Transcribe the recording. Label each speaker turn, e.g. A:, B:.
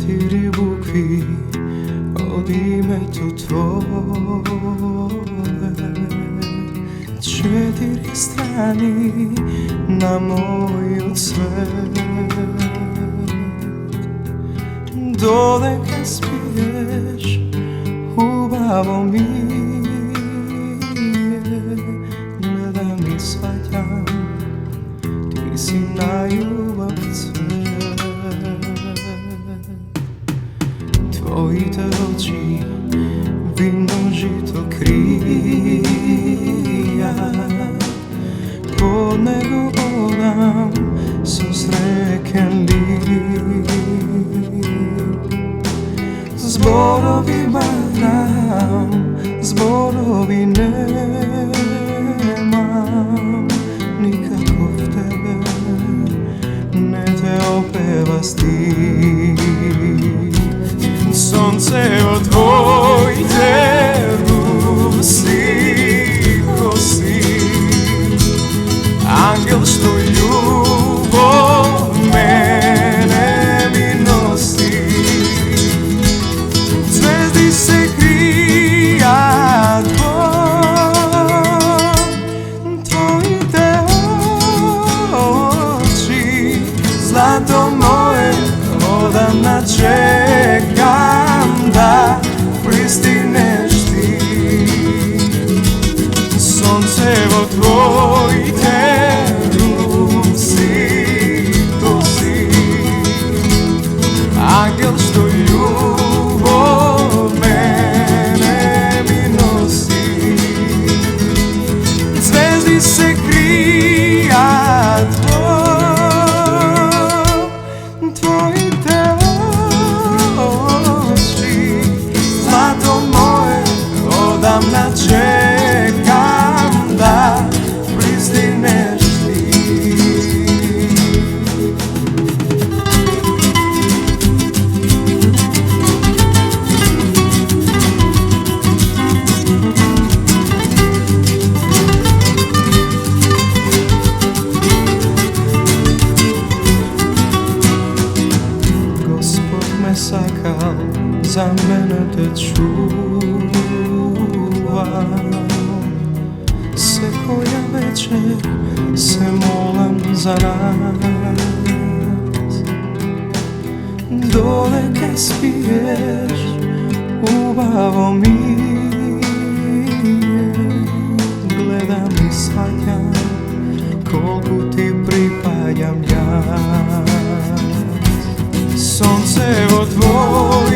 A: 4 bukvi od imето Твое, 4 strani na moju cvet. Dodека spiješ, hubavo mi je, gledam i shvaćam, ti si najljubav cvet. Tvojite oči vino žito krija, pod nego hodam susreken lik. Zborovi baram, zborovi nemam, nikako v tebe ne te opeva stih. Sonce od tvojite rusi kosi, angel što ljubav mene mi nosi. Zvezdi se krija tvojite oči, zlato moje odavna čekam da pristigneš ti. Soncevo tvojite rusi kosi, angel što ljubav mene mi nosi. Zvezdi se krija tvojite oči, zlato moje odavna čekam da pristigneš ti. Gospod me sakal, za mene te čuva. Se koja večer se molam za nas. Doleke spiješ, ubavo mi je, gledam i shvaćam koliko ti pripadam ja. Soncevo tvoje